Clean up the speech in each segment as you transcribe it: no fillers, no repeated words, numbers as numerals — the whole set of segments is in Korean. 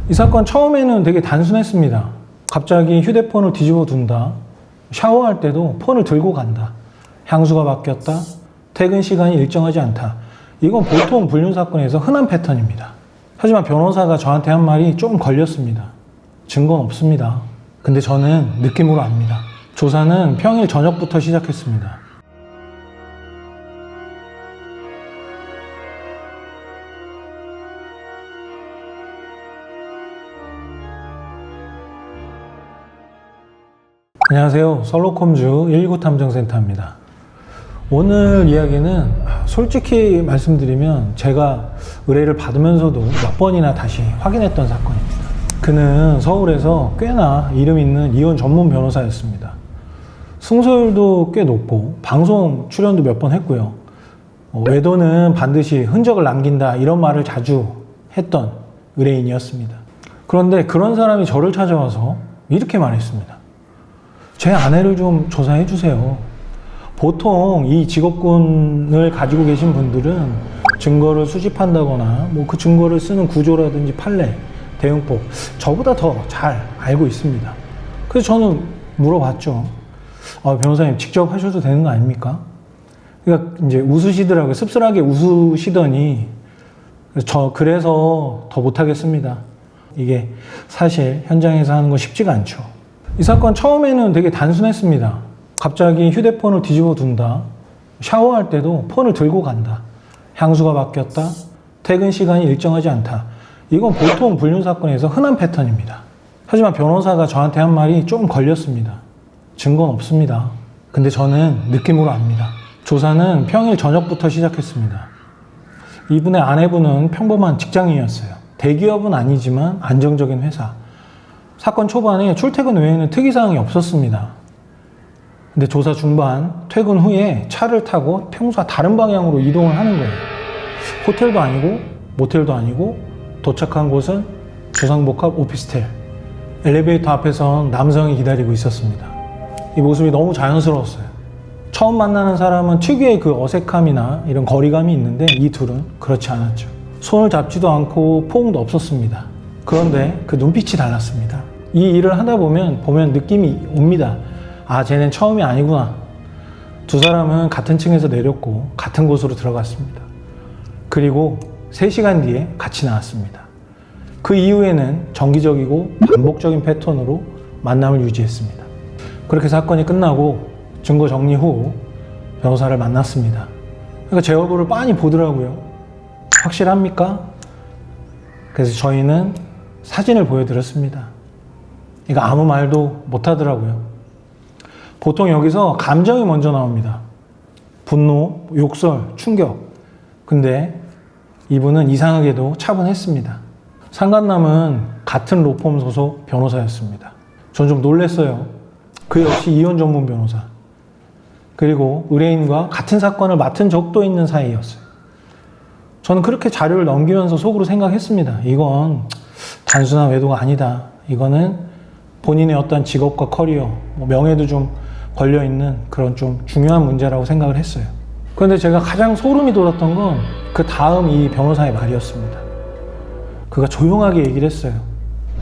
이 사건 처음에는 되게 단순했습니다. 갑자기 휴대폰을 뒤집어 둔다. 샤워할 때도 폰을 들고 간다. 향수가 바뀌었다. 퇴근 시간이 일정하지 않다. 이건 보통 불륜사건에서 흔한 패턴입니다. 하지만 변호사가 저한테 한 말이 좀 걸렸습니다. 증거는 없습니다. 근데 저는 느낌으로 압니다. 조사는 평일 저녁부터 시작했습니다. 안녕하세요. 솔로콤즈 119 탐정센터입니다. 오늘 이야기는 솔직히 말씀드리면 제가 의뢰를 받으면서도 몇 번이나 다시 확인했던 사건입니다. 그는 서울에서 꽤나 이름 있는 이혼 전문 변호사였습니다. 승소율도 꽤 높고 방송 출연도 몇 번 했고요. 외도는 반드시 흔적을 남긴다 이런 말을 자주 했던 의뢰인이었습니다. 그런데 그런 사람이 저를 찾아와서 이렇게 말했습니다. 제 아내를 좀 조사해 주세요. 보통 이 직업군을 가지고 계신 분들은 증거를 수집한다거나 그 증거를 쓰는 구조라든지 판례, 대응법 저보다 더 잘 알고 있습니다. 그래서 저는 물어봤죠. 변호사님 직접 하셔도 되는 거 아닙니까? 그러니까 이제 웃으시더라고요. 씁쓸하게 웃으시더니 그래서 더 못하겠습니다. 이게 사실 현장에서 하는 건 쉽지가 않죠. 이 사건 처음에는 되게 단순했습니다. 갑자기 휴대폰을 뒤집어 둔다. 샤워할 때도 폰을 들고 간다. 향수가 바뀌었다. 퇴근 시간이 일정하지 않다. 이건 보통 불륜사건에서 흔한 패턴입니다. 하지만 변호사가 저한테 한 말이 좀 걸렸습니다. 증거는 없습니다. 근데 저는 느낌으로 압니다. 조사는 평일 저녁부터 시작했습니다. 이분의 아내분은 평범한 직장인이었어요. 대기업은 아니지만 안정적인 회사. 사건 초반에 출퇴근 외에는 특이사항이 없었습니다. 근데 조사 중반, 퇴근 후에 차를 타고 평소와 다른 방향으로 이동을 하는 거예요. 호텔도 아니고 모텔도 아니고 도착한 곳은 주상복합 오피스텔. 엘리베이터 앞에선 남성이 기다리고 있었습니다. 이 모습이 너무 자연스러웠어요. 처음 만나는 사람은 특유의 그 어색함이나 이런 거리감이 있는데 이 둘은 그렇지 않았죠. 손을 잡지도 않고 포옹도 없었습니다. 그런데 그 눈빛이 달랐습니다. 이 일을 하다 보면 느낌이 옵니다. 쟤는 처음이 아니구나. 두 사람은 같은 층에서 내렸고 같은 곳으로 들어갔습니다. 그리고 3시간 뒤에 같이 나왔습니다. 그 이후에는 정기적이고 반복적인 패턴으로 만남을 유지했습니다. 그렇게 사건이 끝나고 증거 정리 후 변호사를 만났습니다. 그러니까 제 얼굴을 빤히 보더라고요. 확실합니까? 그래서 저희는 사진을 보여드렸습니다. 그러니까 아무 말도 못 하더라고요. 보통 여기서 감정이 먼저 나옵니다. 분노, 욕설, 충격. 근데 이분은 이상하게도 차분했습니다. 상간남은 같은 로펌 소속 변호사였습니다. 전 좀 놀랐어요. 그 역시 이혼 전문 변호사. 그리고 의뢰인과 같은 사건을 맡은 적도 있는 사이였어요. 저는 그렇게 자료를 넘기면서 속으로 생각했습니다. 이건 단순한 외도가 아니다. 이거는 본인의 어떤 직업과 커리어, 명예도 좀 걸려있는 그런 좀 중요한 문제라고 생각을 했어요. 그런데 제가 가장 소름이 돋았던 건 그 다음 이 변호사의 말이었습니다. 그가 조용하게 얘기를 했어요.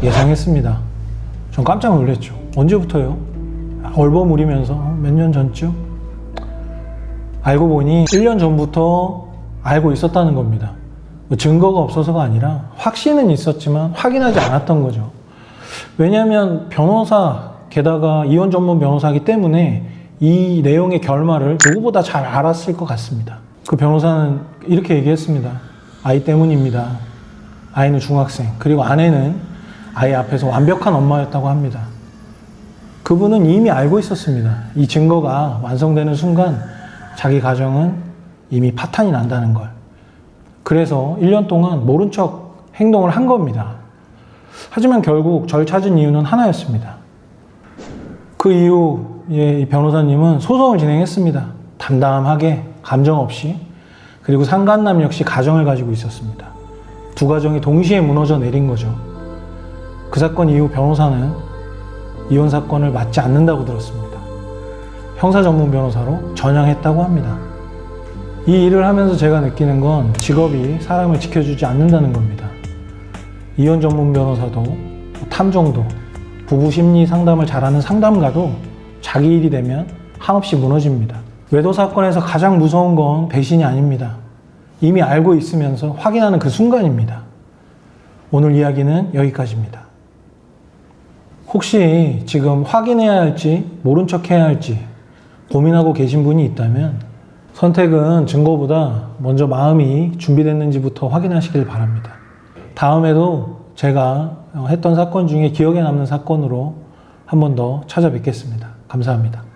예상했습니다. 전 깜짝 놀랐죠. 언제부터요? 얼버무리면서 몇 년 전쯤? 알고 보니 1년 전부터 알고 있었다는 겁니다. 증거가 없어서가 아니라 확신은 있었지만 확인하지 않았던 거죠. 왜냐하면 변호사, 게다가 이혼 전문 변호사이기 때문에 이 내용의 결말을 누구보다 잘 알았을 것 같습니다. 그 변호사는 이렇게 얘기했습니다. 아이 때문입니다. 아이는 중학생, 그리고 아내는 아이 앞에서 완벽한 엄마였다고 합니다. 그분은 이미 알고 있었습니다. 이 증거가 완성되는 순간 자기 가정은 이미 파탄이 난다는 걸. 그래서 1년 동안 모른 척 행동을 한 겁니다. 하지만 결국 절 찾은 이유는 하나였습니다. 그 이후 이 변호사님은 소송을 진행했습니다. 담담하게, 감정 없이. 그리고 상간남 역시 가정을 가지고 있었습니다. 두 가정이 동시에 무너져 내린 거죠. 그 사건 이후 변호사는 이혼 사건을 맡지 않는다고 들었습니다. 형사 전문 변호사로 전향했다고 합니다. 이 일을 하면서 제가 느끼는 건 직업이 사람을 지켜주지 않는다는 겁니다. 이혼 전문 변호사도, 탐정도, 부부 심리 상담을 잘하는 상담가도 자기 일이 되면 한없이 무너집니다. 외도 사건에서 가장 무서운 건 배신이 아닙니다. 이미 알고 있으면서 확인하는 그 순간입니다. 오늘 이야기는 여기까지입니다. 혹시 지금 확인해야 할지 모른 척 해야 할지 고민하고 계신 분이 있다면 선택은 증거보다 먼저 마음이 준비됐는지부터 확인하시길 바랍니다. 다음에도 제가 했던 사건 중에 기억에 남는 사건으로 한 번 더 찾아뵙겠습니다. 감사합니다.